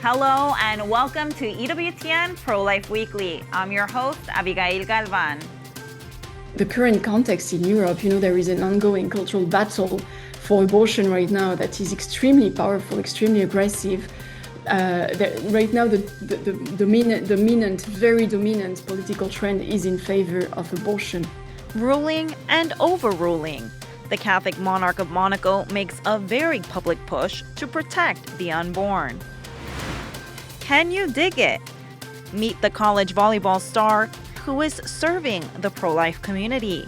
Hello and welcome to EWTN Pro-Life Weekly. I'm your host, Abigail Galván. The current context in Europe, there is an ongoing cultural battle for abortion right now that is extremely powerful, extremely aggressive. Right now, the very dominant political trend is in favor of abortion. Ruling and overruling. The Catholic monarch of Monaco makes a very public push to protect the unborn. Can you dig it? Meet the college volleyball star who is serving the pro-life community.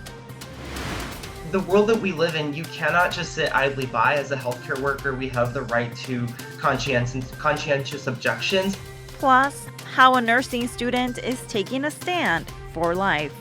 The world that we live in, you cannot just sit idly by. As a healthcare worker, we have the right to conscientious objections. Plus, how a nursing student is taking a stand for life.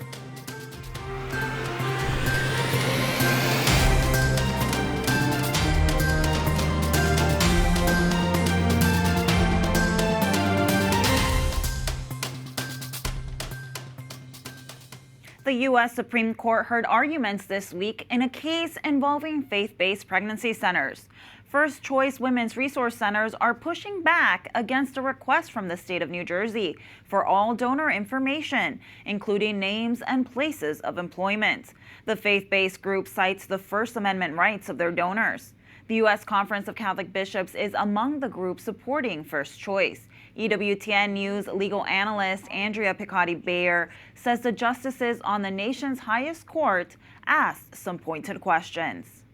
The U.S. Supreme Court heard arguments this week in a case involving faith-based pregnancy centers. First-choice women's resource centers are pushing back against a request from the state of New Jersey for all donor information, including names and places of employment. The faith-based group cites the First Amendment rights of their donors. The U.S. Conference of Catholic Bishops is among the groups supporting first choice. EWTN News legal analyst Andrea Picciotti-Bayer says the justices on the nation's highest court asked some pointed questions.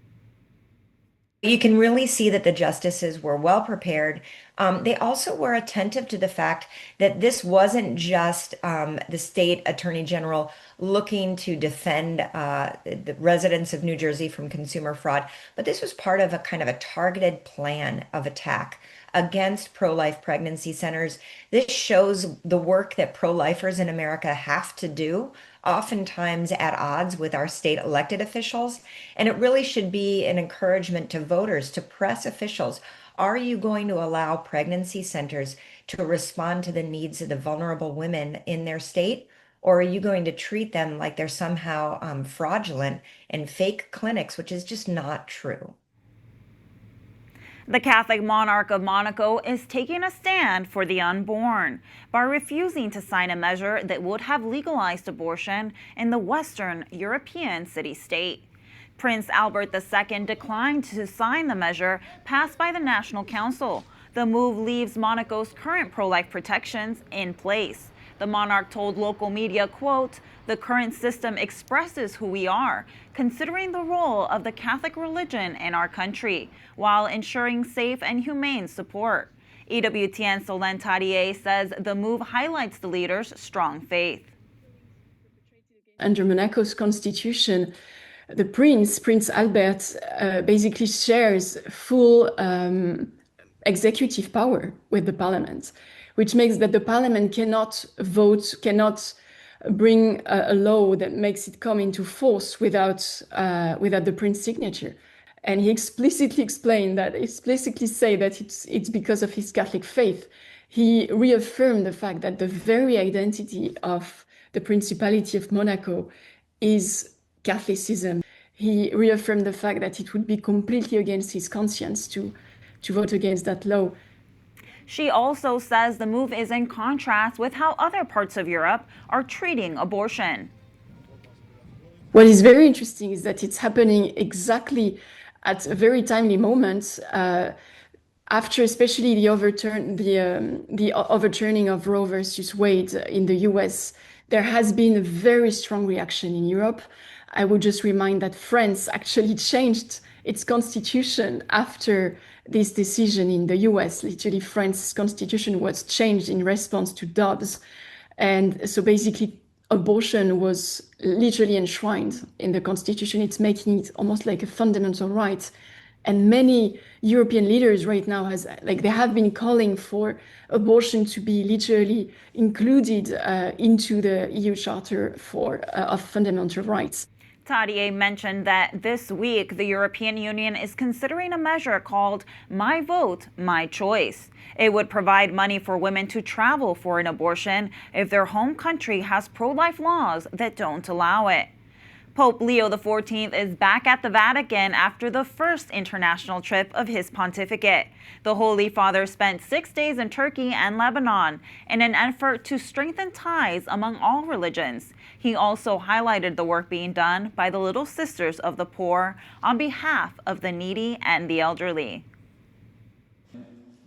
You can really see that the justices were well prepared. They also were attentive to the fact that this wasn't just the state attorney general looking to defend the residents of New Jersey from consumer fraud, but this was part of a kind of a targeted plan of attack against pro-life pregnancy centers. This shows the work that pro-lifers in America have to do, oftentimes at odds with our state elected officials. And it really should be an encouragement to voters, to press officials. Are you going to allow pregnancy centers to respond to the needs of the vulnerable women in their state? Or are you going to treat them like they're somehow fraudulent and fake clinics, which is just not true? The Catholic monarch of Monaco is taking a stand for the unborn by refusing to sign a measure that would have legalized abortion in the Western European city-state. Prince Albert II declined to sign the measure passed by the National Council. The move leaves Monaco's current pro-life protections in place. The monarch told local media, quote, "The current system expresses who we are, considering the role of the Catholic religion in our country, while ensuring safe and humane support." EWTN Solène Tardier says the move highlights the leader's strong faith. Under Monaco's constitution, the Prince Albert, basically shares full executive power with the parliament, which makes that the parliament cannot vote, cannot bring a law that makes it come into force without the prince's signature. And he explicitly say that it's because of his Catholic faith. He reaffirmed the fact that the very identity of the Principality of Monaco is Catholicism. He reaffirmed the fact that it would be completely against his conscience to vote against that law. She also says the move is in contrast with how other parts of Europe are treating abortion. What is very interesting is that it's happening exactly at a very timely moment after especially the overturning of Roe versus Wade in the US. There has been a very strong reaction in Europe. I would just remind that France actually changed its constitution after this decision in the US. Literally, France's constitution was changed in response to Dobbs. And so basically, abortion was literally enshrined in the constitution. It's making it almost like a fundamental right. And many European leaders right now they have been calling for abortion to be literally included into the EU Charter of Fundamental Rights. Tardier mentioned that this week the European Union is considering a measure called My Vote, My Choice. It would provide money for women to travel for an abortion if their home country has pro-life laws that don't allow it. Pope Leo XIV is back at the Vatican after the first international trip of his pontificate. The Holy Father spent 6 days in Turkey and Lebanon in an effort to strengthen ties among all religions. He also highlighted the work being done by the Little Sisters of the Poor on behalf of the needy and the elderly.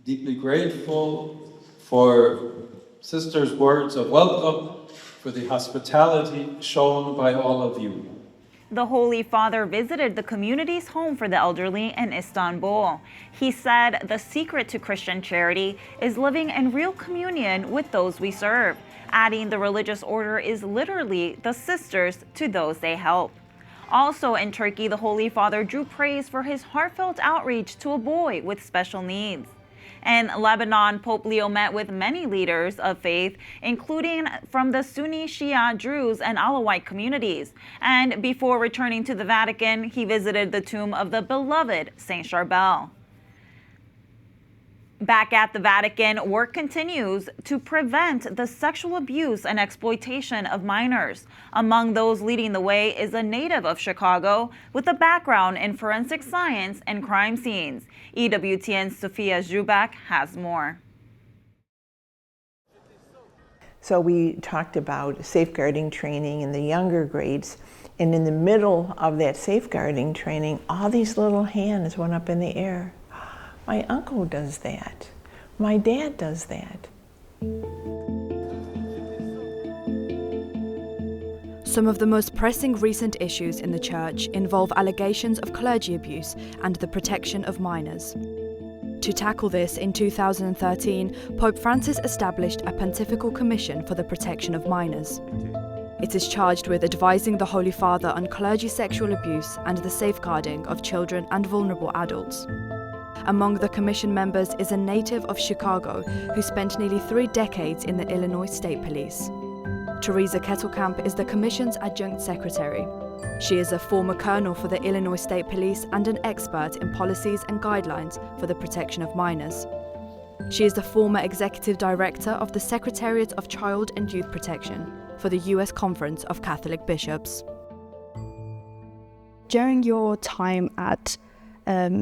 Deeply grateful for Sisters' words of welcome, for the hospitality shown by all of you. The Holy Father visited the community's home for the elderly in Istanbul. He said the secret to Christian charity is living in real communion with those we serve, adding the religious order is literally the sisters to those they help. Also in Turkey, the Holy Father drew praise for his heartfelt outreach to a boy with special needs. In Lebanon, Pope Leo met with many leaders of faith, including from the Sunni Shia Druze and Alawite communities. And before returning to the Vatican, he visited the tomb of the beloved Saint Charbel. Back at the Vatican, work continues to prevent the sexual abuse and exploitation of minors. Among those leading the way is a native of Chicago with a background in forensic science and crime scenes. EWTN's Sophia Zubak has more. So we talked about safeguarding training in the younger grades, and in the middle of that safeguarding training, all these little hands went up in the air. My uncle does that. My dad does that. Some of the most pressing recent issues in the Church involve allegations of clergy abuse and the protection of minors. To tackle this, in 2013, Pope Francis established a pontifical commission for the protection of minors. It is charged with advising the Holy Father on clergy sexual abuse and the safeguarding of children and vulnerable adults. Among the commission members is a native of Chicago who spent nearly 3 decades in the Illinois State Police. Teresa Kettlekamp is the commission's adjunct secretary. She is a former colonel for the Illinois State Police and an expert in policies and guidelines for the protection of minors. She is the former executive director of the Secretariat of Child and Youth Protection for the U.S. Conference of Catholic Bishops. During your time at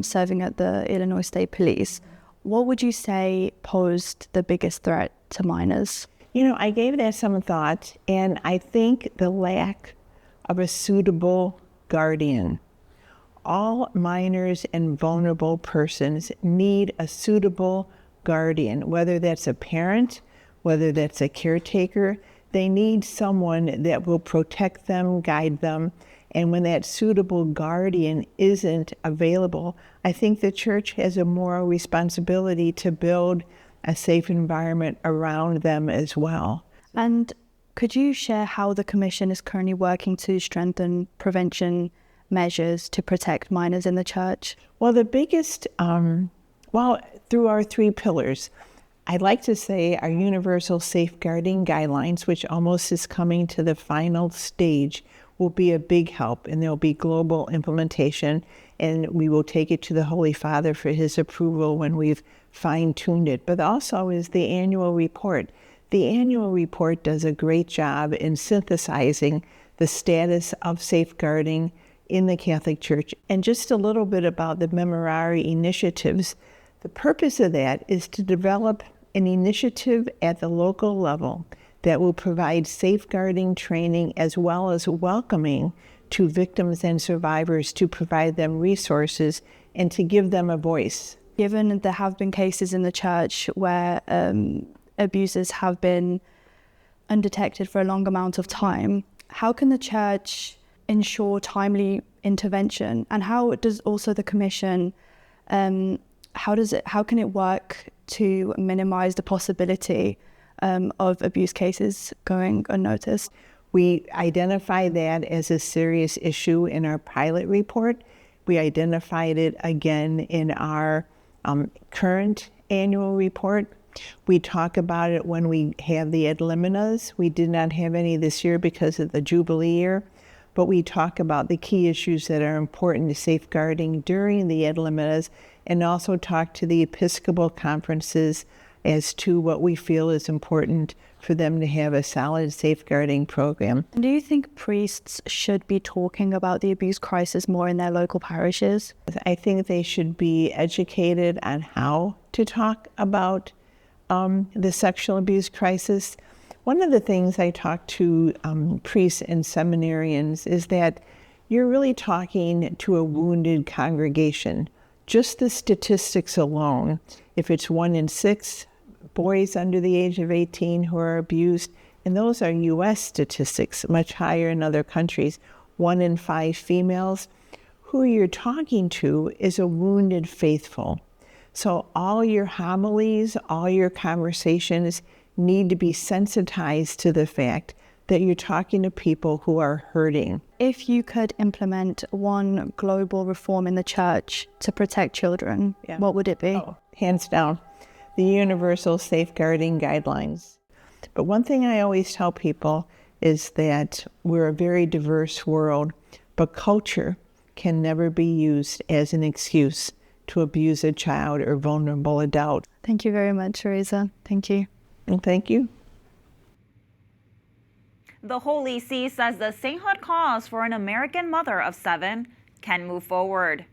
serving at the Illinois State Police, what would you say posed the biggest threat to minors? You know, I gave that some thought, and I think the lack of a suitable guardian. All minors and vulnerable persons need a suitable guardian, whether that's a parent, whether that's a caretaker. They need someone that will protect them, guide them. And when that suitable guardian isn't available, I think the Church has a moral responsibility to build a safe environment around them as well. And could you share how the Commission is currently working to strengthen prevention measures to protect minors in the Church? Well, the biggest, through our 3 pillars, I'd like to say our universal safeguarding guidelines, which almost is coming to the final stage, will be a big help, and there'll be global implementation, and we will take it to the Holy Father for his approval when we've fine-tuned it. But also is the annual report. The annual report does a great job in synthesizing the status of safeguarding in the Catholic Church. And just a little bit about the Memorare initiatives. The purpose of that is to develop an initiative at the local level that will provide safeguarding training as well as welcoming to victims and survivors, to provide them resources and to give them a voice. Given there have been cases in the Church where abuses have been undetected for a long amount of time, how can the Church ensure timely intervention? And how does also the Commission, how can it work to minimize the possibility of abuse cases going unnoticed? We identify that as a serious issue in our pilot report. We identified it again in our current annual report. We talk about it when we have the ad liminas. We did not have any this year because of the Jubilee year, but we talk about the key issues that are important to safeguarding during the ad liminas, and also talk to the Episcopal conferences as to what we feel is important for them to have a solid safeguarding program. Do you think priests should be talking about the abuse crisis more in their local parishes? I think they should be educated on how to talk about the sexual abuse crisis. One of the things I talk to priests and seminarians is that you're really talking to a wounded congregation. Just the statistics alone, if it's 1 in 6 boys under the age of 18 who are abused, and those are U.S. statistics, much higher in other countries, 1 in 5 females, who you're talking to is a wounded faithful. So all your homilies, all your conversations need to be sensitized to the fact that you're talking to people who are hurting. If you could implement one global reform in the church to protect children, what would it be? Oh, hands down, the universal safeguarding guidelines. But one thing I always tell people is that we're a very diverse world, but culture can never be used as an excuse to abuse a child or vulnerable adult. Thank you very much, Teresa. Thank you. And thank you. The Holy See says the sainthood cause for an American mother of 7 can move forward.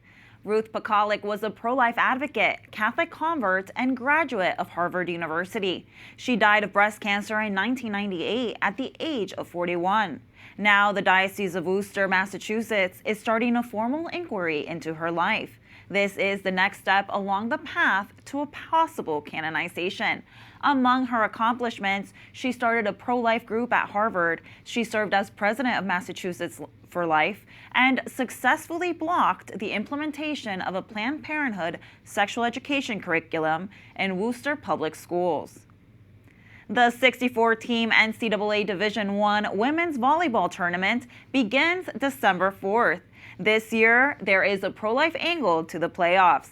Ruth Pekalik was a pro-life advocate, Catholic convert, and graduate of Harvard University. She died of breast cancer in 1998 at the age of 41. Now, the Diocese of Worcester, Massachusetts, is starting a formal inquiry into her life. This is the next step along the path to a possible canonization. Among her accomplishments, she started a pro-life group at Harvard. She served as president of Massachusetts for Life and successfully blocked the implementation of a Planned Parenthood sexual education curriculum in Worcester public schools. The 64-team NCAA Division I women's volleyball tournament begins December 4th. This year, there is a pro-life angle to the playoffs.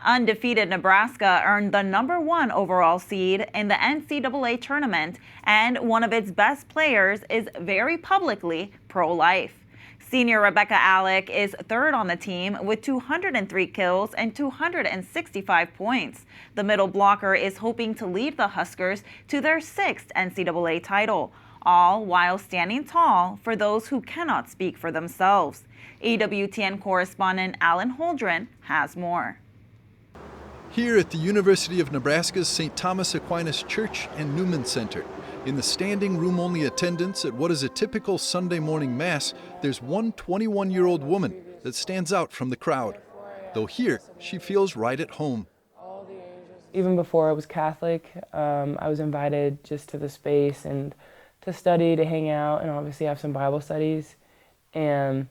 Undefeated Nebraska earned the #1 overall seed in the NCAA tournament, and one of its best players is very publicly pro-life. Senior Rebecca Alec is third on the team with 203 kills and 265 points. The middle blocker is hoping to lead the Huskers to their 6th NCAA title, all while standing tall for those who cannot speak for themselves. EWTN correspondent Alan Holdren has more. Here at the University of Nebraska's St. Thomas Aquinas Church and Newman Center, in the standing room only attendance at what is a typical Sunday morning Mass, there's one 21-year-old woman that stands out from the crowd. Though here, she feels right at home. Even before I was Catholic, I was invited just to the space and to study, to hang out, and obviously have some Bible studies. And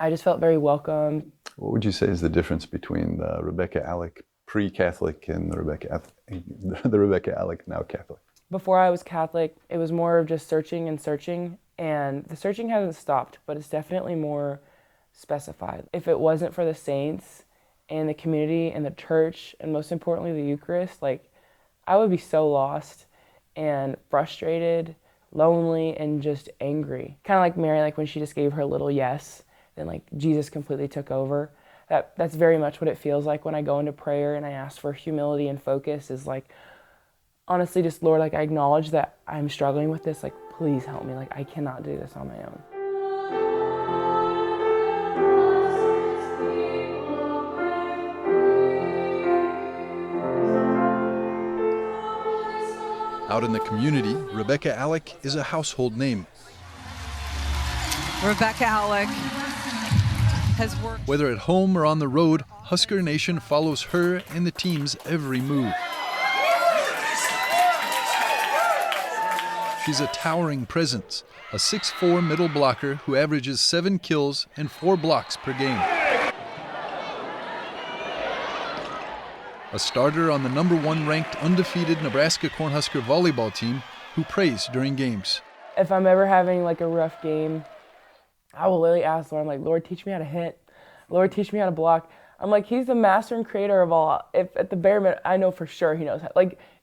I just felt very welcome. What would you say is the difference between the Rebecca Alec pre-Catholic and the Rebecca Alec now Catholic? Before I was Catholic, it was more of just searching and searching, and the searching hasn't stopped, but it's definitely more specified. If it wasn't for the saints and the community and the church, and most importantly the Eucharist, I would be so lost and frustrated, lonely, and just angry. Kind of like Mary, when she just gave her little yes, then Jesus completely took over. That's very much what it feels like when I go into prayer and I ask for humility and focus, is honestly, just Lord, I acknowledge that I'm struggling with this, please help me, I cannot do this on my own. Out in the community, Rebecca Alec is a household name. Rebecca Alec has worked. Whether at home or on the road, Husker Nation follows her and the team's every move. She's a towering presence, a 6'4" middle blocker who averages 7 kills and 4 blocks per game. A starter on the #1 ranked undefeated Nebraska Cornhusker volleyball team who prays during games. If I'm ever having a rough game, I will literally ask Lord, I'm Lord, teach me how to hit. Lord, teach me how to block. I'm He's the master and creator of all. If at the bare minute, I know for sure He knows how.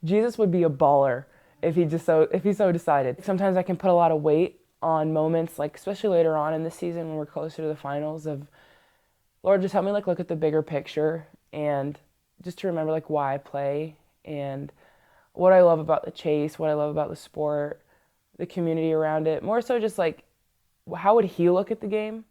Jesus would be a baller if he so decided. Sometimes I can put a lot of weight on moments, especially later on in the season when we're closer to the finals, of Lord, just help me look at the bigger picture and just to remember why I play, and what I love about the chase, what I love about the sport, the community around it, more so just like, how would he look at the game?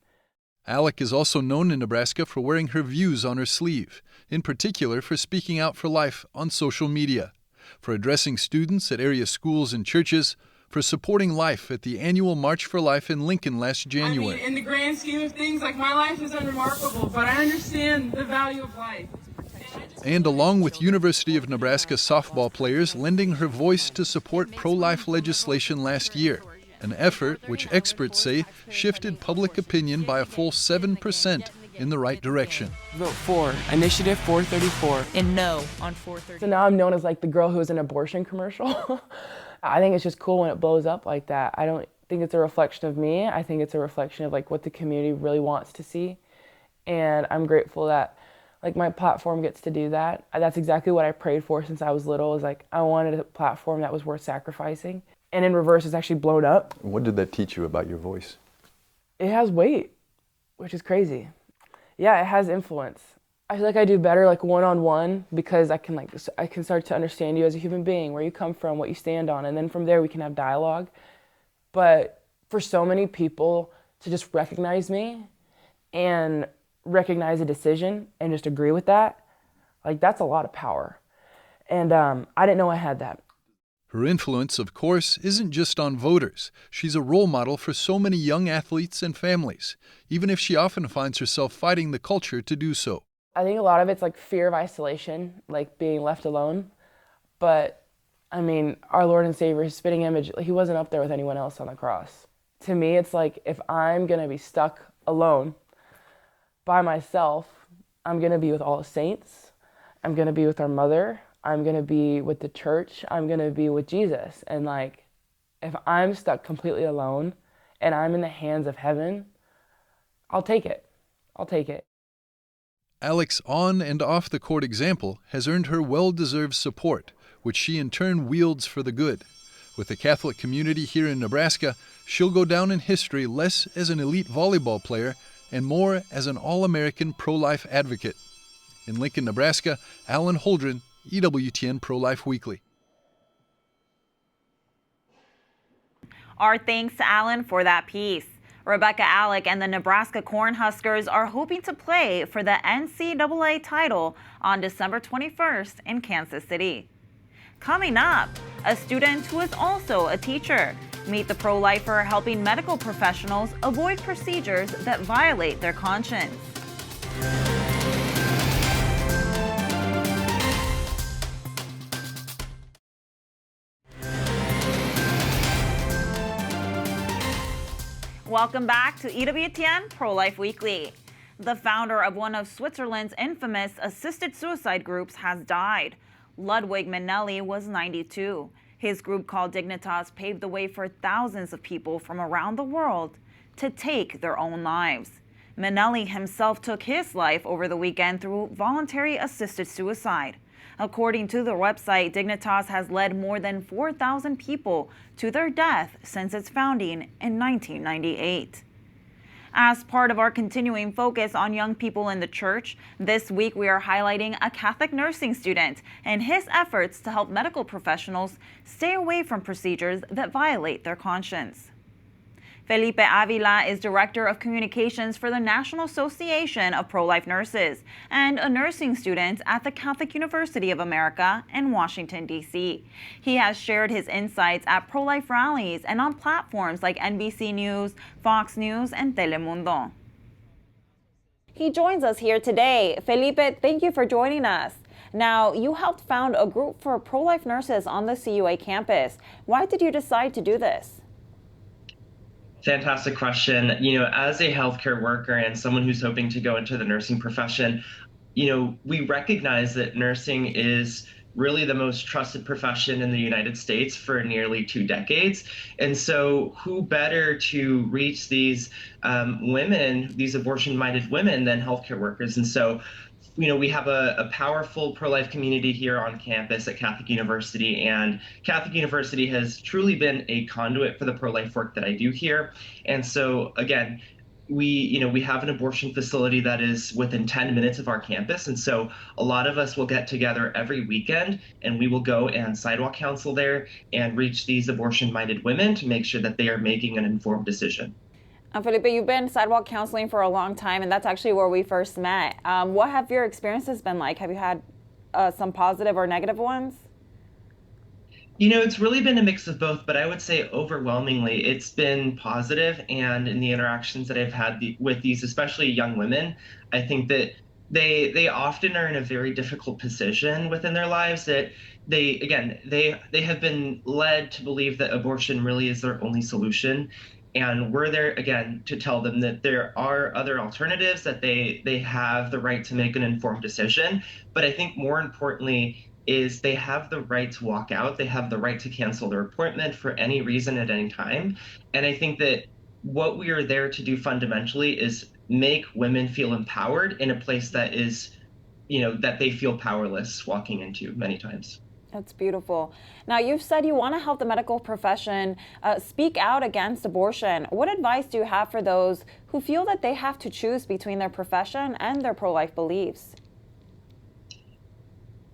Alec is also known in Nebraska for wearing her views on her sleeve, in particular for speaking out for life on social media, for addressing students at area schools and churches, for supporting life at the annual March for Life in Lincoln last January. I mean, in the grand scheme of things, like, my life is unremarkable, but I understand the value of life. And along with University of Nebraska softball players lending her voice to support pro-life legislation last year, an effort which experts say shifted public opinion by a full 7% in the right direction. Vote for Initiative 434. And no on 434. So now I'm known as like the girl who was in an abortion commercial. I think it's just cool when it blows up like that. I don't think it's a reflection of me. I think it's a reflection of like what the community really wants to see. And I'm grateful that like my platform gets to do that. That's exactly what I prayed for since I was little, is like I wanted a platform that was worth sacrificing. And in reverse, it's actually blown up. What did that teach you about your voice? It has weight, which is crazy. Yeah, it has influence. I feel like I do better like one-on-one because I can start to understand you as a human being, where you come from, what you stand on, and then from there we can have dialogue. But for so many people to just recognize me and recognize a decision and just agree with that, like that's a lot of power. And I didn't know I had that. Her influence, of course, isn't just on voters. She's a role model for so many young athletes and families, even if she often finds herself fighting the culture to do so. I think a lot of it's like fear of isolation, like being left alone. But I mean, our Lord and Savior, his spitting image, he wasn't up there with anyone else on the cross. To me, it's like if I'm going to be stuck alone by myself, I'm going to be with all the saints. I'm going to be with our mother. I'm going to be with the church. I'm going to be with Jesus. And like, if I'm stuck completely alone and I'm in the hands of heaven, I'll take it. I'll take it. Alec's on and off the court example has earned her well-deserved support, which she in turn wields for the good. With the Catholic community here in Nebraska, she'll go down in history less as an elite volleyball player and more as an all-American pro-life advocate. In Lincoln, Nebraska, Alan Holdren, EWTN Pro-Life Weekly. Our thanks to Alan for that piece. Rebecca Alec and the Nebraska Cornhuskers are hoping to play for the NCAA title on December 21st in Kansas City. Coming up, a student who is also a teacher. Meet the pro-lifer helping medical professionals avoid procedures that violate their conscience. Welcome back to EWTN Pro-Life Weekly. The founder of one of Switzerland's infamous assisted suicide groups has died. Ludwig Manelli was 92. His group called Dignitas paved the way for thousands of people from around the world to take their own lives. Manelli himself took his life over the weekend through voluntary assisted suicide. According to the website, Dignitas has led more than 4,000 people to their death since its founding in 1998. As part of our continuing focus on young people in the church, this week we are highlighting a Catholic nursing student and his efforts to help medical professionals stay away from procedures that violate their conscience. Felipe Avila is Director of Communications for the National Association of Pro-Life Nurses and a nursing student at the Catholic University of America in Washington, D.C. He has shared his insights at pro-life rallies and on platforms like NBC News, Fox News, and Telemundo. He joins us here today. Felipe, thank you for joining us. Now, you helped found a group for pro-life nurses on the CUA campus. Why did you decide to do this? Fantastic question. As a healthcare worker and someone who's hoping to go into the nursing profession, we recognize that nursing is really the most trusted profession in the United States for nearly 2 decades. And so who better to reach these women, these abortion-minded women, than healthcare workers? And so we have a powerful pro-life community here on campus at Catholic University, and Catholic University has truly been a conduit for the pro-life work that I do here. And so, again, we have an abortion facility that is within 10 minutes of our campus. And so a lot of us will get together every weekend and we will go and sidewalk counsel there and reach these abortion-minded women to make sure that they are making an informed decision. Felipe, you've been sidewalk counseling for a long time, and that's actually where we first met. What have your experiences been like? Have you had some positive or negative ones? It's really been a mix of both, but I would say overwhelmingly it's been positive. And in the interactions that I've had with these, especially young women, I think that they often are in a very difficult position within their lives, that they have been led to believe that abortion really is their only solution. And we're there, again, to tell them that there are other alternatives, that they have the right to make an informed decision. But I think more importantly is they have the right to walk out. They have the right to cancel their appointment for any reason at any time. And I think that what we are there to do fundamentally is make women feel empowered in a place that is, that they feel powerless walking into many times. That's beautiful. Now, you've said you want to help the medical profession speak out against abortion. What advice do you have for those who feel that they have to choose between their profession and their pro-life beliefs?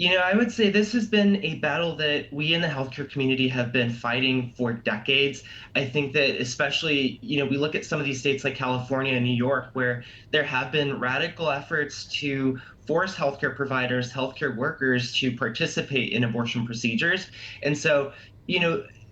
I would say this has been a battle that we in the healthcare community have been fighting for decades. I think that especially, we look at some of these states like California and New York, where there have been radical efforts to force healthcare providers, healthcare workers to participate in abortion procedures. And so,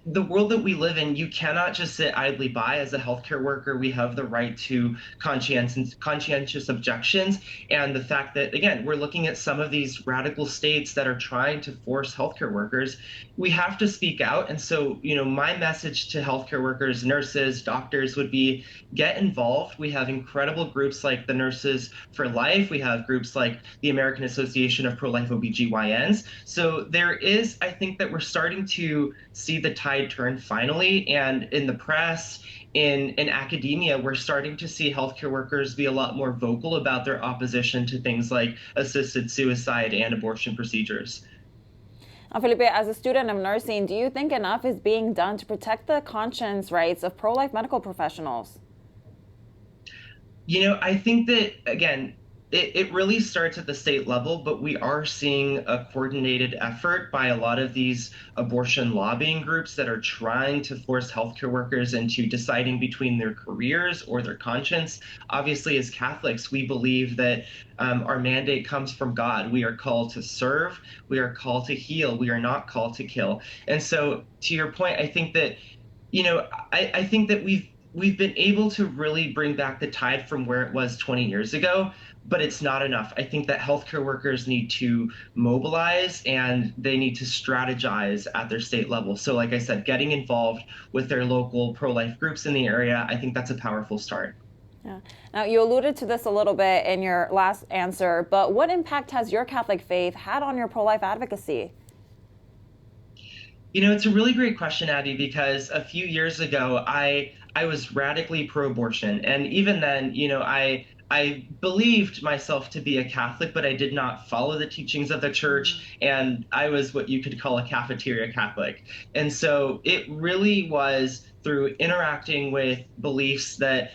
the world that we live in, you cannot just sit idly by as a healthcare worker. We have the right to conscientious objections. And the fact that, again, we're looking at some of these radical states that are trying to force healthcare workers, we have to speak out. And so, my message to healthcare workers, nurses, doctors would be get involved. We have incredible groups like the Nurses for Life. We have groups like the American Association of Pro-Life OBGYNs. So I think that we're starting to see the tide turn finally, and in the press, in academia, we're starting to see healthcare workers be a lot more vocal about their opposition to things like assisted suicide and abortion procedures. Felipe, as a student of nursing, do you think enough is being done to protect the conscience rights of pro-life medical professionals? I think that, again, it really starts at the state level, but we are seeing a coordinated effort by a lot of these abortion lobbying groups that are trying to force healthcare workers into deciding between their careers or their conscience. Obviously, as Catholics, we believe that our mandate comes from God. We are called to serve. We are called to heal. We are not called to kill. And so, to your point, I think that, I think that we've been able to really bring back the tide from where it was 20 years ago. But it's not enough. I think that healthcare workers need to mobilize and they need to strategize at their state level. So like I said, getting involved with their local pro-life groups in the area, I think that's a powerful start. Yeah. Now, you alluded to this a little bit in your last answer, but what impact has your Catholic faith had on your pro-life advocacy? It's a really great question, Abby, because a few years ago, I was radically pro-abortion. And even then, I believed myself to be a Catholic, but I did not follow the teachings of the church, and I was what you could call a cafeteria Catholic. And so it really was through interacting with beliefs that,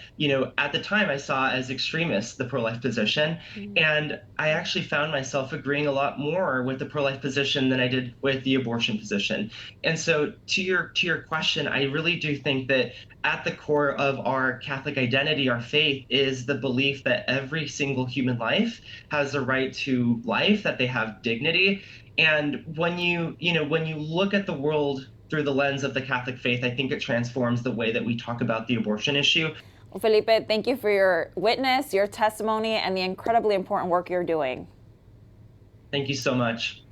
at the time I saw as extremists, the pro-life position. And I actually found myself agreeing a lot more with the pro-life position than I did with the abortion position. And so to your question, I really do think that at the core of our Catholic identity, our faith, is the belief that every single human life has a right to life, that they have dignity. And when you look at the world through the lens of the Catholic faith, I think it transforms the way that we talk about the abortion issue. Well, Felipe, thank you for your witness, your testimony, and the incredibly important work you're doing. Thank you so much.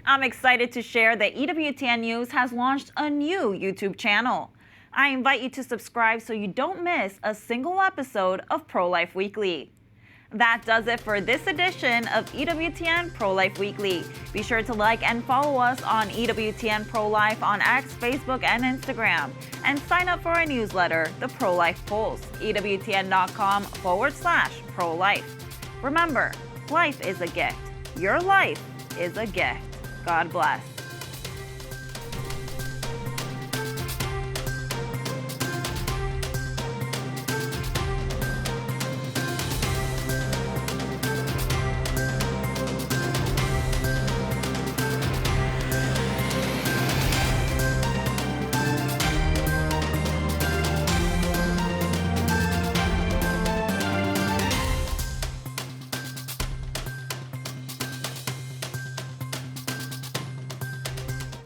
I'm excited to share that EWTN News has launched a new YouTube channel. I invite you to subscribe so you don't miss a single episode of Pro-Life Weekly. That does it for this edition of EWTN Pro-Life Weekly. Be sure to like and follow us on EWTN Pro-Life on X, Facebook, and Instagram. And sign up for our newsletter, The Pro-Life Pulse, EWTN.com/pro-life. Remember, life is a gift. Your life is a gift. God bless.